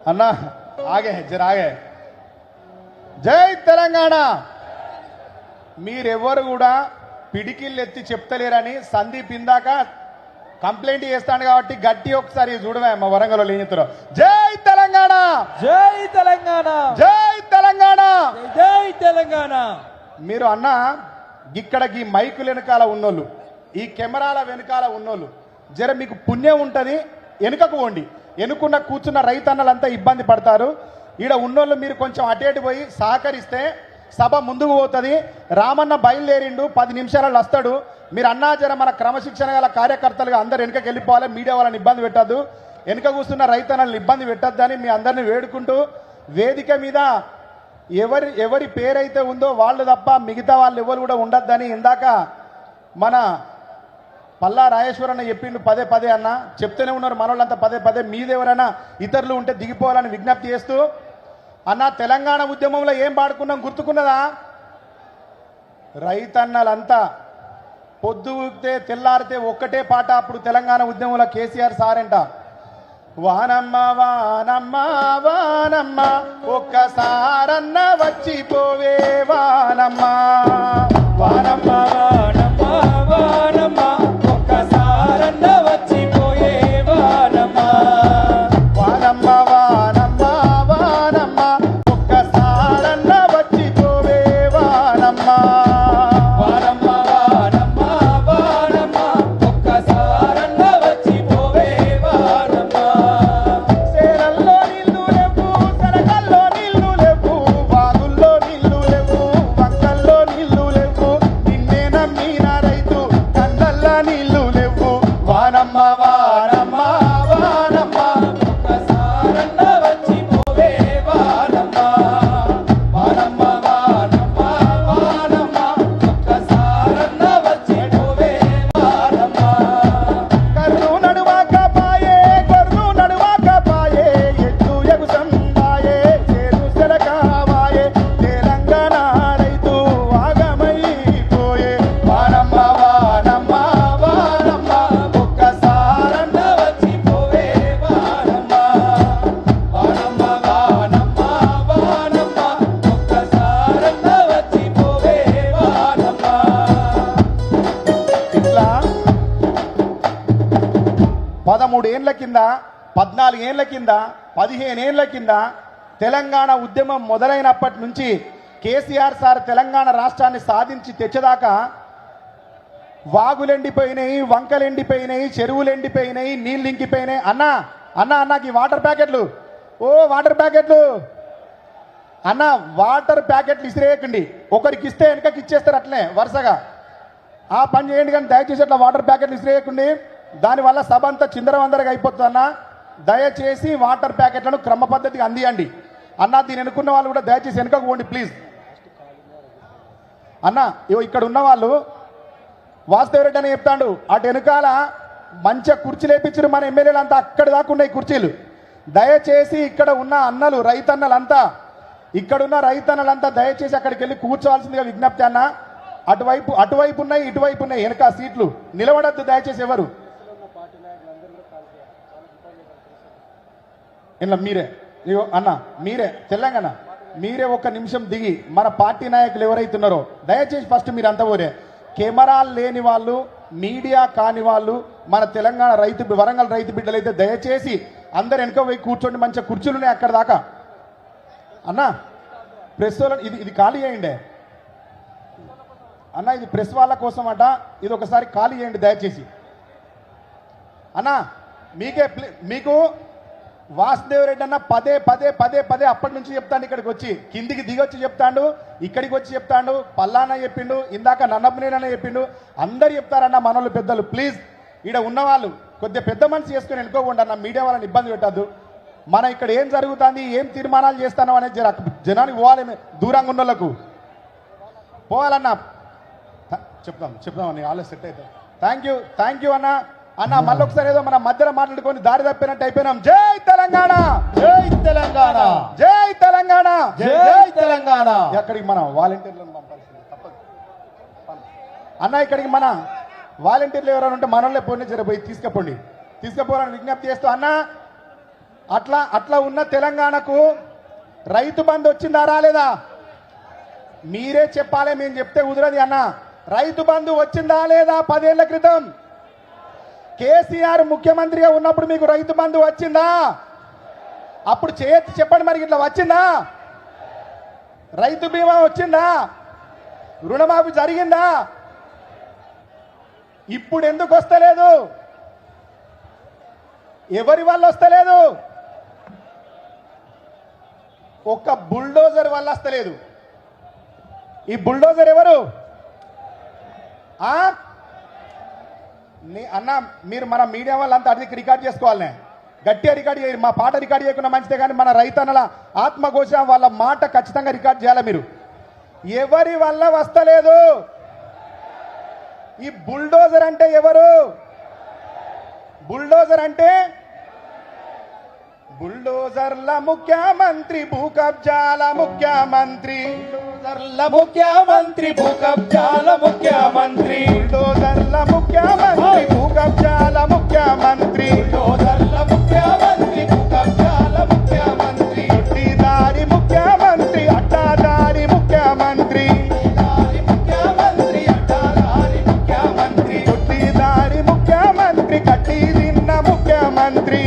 अन्ना आगे है जरा आगे జై తెలంగాణ మీరెవరు కూడా పిడికిళ్ళు ఎత్తి చెప్తలేరని సందీప్ ఇందాక కంప్లైంట్ చేస్తాను కాబట్టి గట్టి ఒకసారి చూడవే మా వరంగల్లో లేనితరు జై తెలంగాణ జై తెలంగాణ జై తెలంగాణ జై తెలంగాణ మీరు అన్న ఇక్కడ ఈ మైకుల వెనకాల ఉన్నోళ్ళు ఈ కెమెరాల వెనకాల ఉన్నోళ్ళు జర మీకు పుణ్యం ఉంటుంది వెనుకకు పోండి ఎనుకున్న కూర్చున్న రైతన్నలంతా ఇబ్బంది పడతారు ఈడ ఉన్నోళ్ళు మీరు కొంచెం అటేటు పోయి సహకరిస్తే సభ ముందుకు పోతుంది రామన్న బయలుదేరిండు 10 నిమిషాలలో వస్తాడు మీరు అన్నా జర మన క్రమశిక్షణ గల కార్యకర్తలుగా అందరు వెనుకకి వెళ్ళిపోవాలి మీడియా వాళ్ళని ఇబ్బంది పెట్టద్దు వెనుక కూర్చున్న రైతన్నలను ఇబ్బంది పెట్టద్దని మీ అందరిని వేడుకుంటూ వేదిక మీద ఎవరి పేరైతే ఉందో వాళ్ళు తప్ప మిగతా వాళ్ళు ఎవరు కూడా ఉండొద్దని ఇందాక మన పల్లా రాజేశ్వరన్న చెప్పిండు పదే పదే అన్న చెప్తూనే ఉన్నారు మనోళ్ళంతా పదే పదే మీదెవరైనా ఇతరులు ఉంటే దిగిపోవాలని విజ్ఞప్తి చేస్తూ అన్న తెలంగాణ ఉద్యమంలో ఏం పాడుకున్నాం గుర్తుకున్నదా రైతన్నలంతా పొద్దుతే తెల్లారితే ఒక్కటే పాట అప్పుడు తెలంగాణ ఉద్యమంలో కేసీఆర్ సారంట వానమ్మ వానమ్మ వానమ్మ ఒక్కసారన్న వచ్చిపోవే వానమ్మ వానమ్మ వానమ్మ వానమ్మ ఒక్కసారన్న వచ్చిపోయే వానమ్మ వానమ్మ వానమ్మ వానమ్మ ఒక్కసారన్న వచ్చిపోవే వానమ్మ వానమ్మ వానమ్మ వానమ్మ ఒక్కసారన్న వచ్చిపోవే వానమ్మ సేలల్లో నీళ్లు లేవు సరకల్లో నీళ్లు లేవు వాగుల్లో నీళ్లు లేవు వంకల్లో నీళ్లు లేవు నిన్నే నమ్మిన రైతు కళ్ళల్లో నీళ్లు లేవు వానమ్మ వానమ్మ వానమ్మ ఒక్కసారన్న వచ్చిపోవే వానమ్మ వానమ్మ వానమ్మ వానమ్మ ఒక్కసారన్న వచ్చిపోవే వానమ్మ కర్రు నడువాకపాయే గొర్రు నడువాకపాయే ఎత్తు ఎగుసంబాయే చేరు సెలకావాయే తెలంగాణ రైతు ఆగమైపోయే వానమ్మ వానమ్మ వానమ్మ ఒక్కసారన్న వచ్చిపోవే వానమ్మ వానమ్మ వానమ్మ వానమ్మ ఒక్కసారన్న వచ్చిపోవే వానమ్మ ఇట్లా 13 ఏళ్ల కింద 14 ఏళ్ల కింద 15 ఏళ్ల కింద తెలంగాణ ఉద్యమం మొదలైనప్పటి నుంచి కేసీఆర్ సార్ తెలంగాణ రాష్ట్రాన్ని సాధించి తెచ్చేదాకా వాగులెండిపోయినాయి వంకలెండిపోయినాయి చెరువులు ఎండిపోయినాయి నీళ్ళు ఇంకిపోయినాయి అన్న అన్న అన్నకి వాటర్ ప్యాకెట్లు వాటర్ ప్యాకెట్లు అన్న వాటర్ ప్యాకెట్లు ఇసిరేయకండి ఒకరికి ఇస్తే వెనకకి ఇచ్చేస్తారు అట్లనే వరుసగా ఆ పని చేయండి కానీ దయచేసి అట్లా వాటర్ ప్యాకెట్లు ఇసిరేయకండి దానివల్ల సభ అంతా చిందరవందరగా అయిపోతుందన్న దయచేసి వాటర్ ప్యాకెట్లను క్రమ పద్ధతిగా అందియండి అన్న దీని ఎన్నుకున్న వాళ్ళు కూడా దయచేసి వెనుకకు పోండి ప్లీజ్ అన్న ఇక్కడ ఉన్న వాళ్ళు వాస్తవ రెడ్డి అని చెప్తాడు అటు వెనుకాల మంచిగా కుర్చీలు వేయించారు మన ఎమ్మెల్యేలు అంతా అక్కడి దాకా ఉన్నాయి కుర్చీలు దయచేసి ఇక్కడ ఉన్న అన్నలు రైతన్నలంతా ఇక్కడున్న రైతన్నలంతా దయచేసి అక్కడికి వెళ్ళి కూర్చోవాల్సిందిగా విజ్ఞప్తి అన్న అటువైపు ఉన్నాయి ఇటువైపు ఉన్నాయి వెనక సీట్లు నిలబడద్దు దయచేసి ఎవరు ఇలా మీరే ఇగో అన్న మీరే తెలంగాణ మీరే ఒక్క నిమిషం దిగి మన పార్టీ నాయకులు ఎవరైతున్నారో దయచేసి ఫస్ట్ మీరు అంత ఊరే కెమెరాలు లేని వాళ్ళు మీడియా కాని వాళ్ళు మన తెలంగాణ వరంగల్ రైతు బిడ్డలైతే దయచేసి అందరు వెనక పోయి కూర్చోండి మంచిగా కుర్చీలు ఉన్నాయి అక్కడ దాకా అన్న ప్రెస్ ఇది ఖాళీ చేయండి అన్న ఇది ప్రెస్ వాళ్ళ కోసం అట ఇది ఒకసారి ఖాళీ చేయండి దయచేసి అన్న మీకు వాసుదేవ్ రెడ్డి అన్న పదే పదే పదే పదే అప్పటి నుంచి చెప్తాను ఇక్కడికి వచ్చి కిందికి దిగొచ్చి చెప్తాడు ఇక్కడికి వచ్చి చెప్తాడు పల్లాన చెప్పిండు ఇందాక నన్నప్పనేనన్న చెప్పిండు అందరు చెప్తారన్న మనోళ్ళు పెద్దలు ప్లీజ్ ఈడ ఉన్నవాళ్ళు కొద్దిగా పెద్ద మనిషి చేసుకుని ఎన్నుకోకుండా అన్న మీడియా వాళ్ళని ఇబ్బంది పెట్టద్దు మన ఇక్కడ ఏం జరుగుతుంది ఏం తీర్మానాలు చేస్తానో అనేది జనానికి పోవాలి దూరంగా ఉన్న వాళ్ళకు పోవాలన్నా చెప్దామని ఆలోచన సెట్ అవుతాం థ్యాంక్ యూ అన్న అన్న మళ్ళొకసారి ఏదో మన మధ్యలో మాట్లాడుకొని దారి తప్పినట్టు అయిపోయినాం జై తెలంగాణ జై తెలంగాణ జై తెలంగాణ జై తెలంగాణ ఎక్కడికి మనం వాలంటీర్లను పంపాల్సింది తప్పదు అన్న ఇక్కడికి మన వాలంటీర్లు ఎవరైనా ఉంటే మనోళ్ళే పోనీ జర పోయి తీసుకుపోండి తీసుకుపోవాలని విజ్ఞప్తి చేస్తూ అన్న అట్లా ఉన్న తెలంగాణకు రైతు బంధు వచ్చిందా రాలేదా? మీరే చెప్పాలి, మేము చెప్తే కుదరది అన్న. రైతు బంధు వచ్చిందా లేదా? 10 ఏళ్ల క్రితం కేసీఆర్ ముఖ్యమంత్రిగా ఉన్నప్పుడు మీకు రైతు బంధు వచ్చిందా? అప్పుడు చేయొచ్చు చెప్పండి, మరి ఇట్లా వచ్చిందా? రైతు బీమా వచ్చిందా? రుణమాఫీ జరిగిందా? ఇప్పుడు ఎందుకు వస్తలేదు? ఎవరి వల్ల వస్తలేదు? ఒక్క బుల్డోజర్ వల్ల వస్తలేదు. ఈ బుల్డోజర్ ఎవరు? అన్న మీరు మన మీడియా వాళ్ళంతా అడిగి రికార్డ్ చేసుకోవాలనే, గట్టిగా రికార్డ్ చేయాలి. మా పాట రికార్డ్ చేయకుండా మంచిదే, కానీ మన రైతన్నల ఆత్మఘోష వాళ్ళ మాట ఖచ్చితంగా రికార్డ్ చేయాలి మీరు. ఎవరి వల్ల వస్తలేదు? ఈ బుల్డోజర్ అంటే ఎవరు? బుల్డోజర్ అంటే బుల్డోజర్ల ముఖ్యమంత్రి, భూ కబ్జాల ముఖ్యమంత్రి. బుల్డోజర్ల ముఖ్యమంత్రి, భూ కబ్జాల ముఖ్యమంత్రి. బుల్డోజర్ల ముఖ్యమంత్రి, భూ కబ్జాల ముఖ్యమంత్రి. బుల్డోజర్ల ముఖ్యమంత్రి, భూ కబ్జాల ముఖ్యమంత్రి. చుట్టిదారి ముఖ్యమంత్రి, అడ్డాదారి ముఖ్యమంత్రి. దారి ముఖ్యమంత్రి, అడ్డదారి ముఖ్యమంత్రి. చుట్టిదారి ముఖ్యమంత్రి, కట్టి తిన్న ముఖ్యమంత్రి.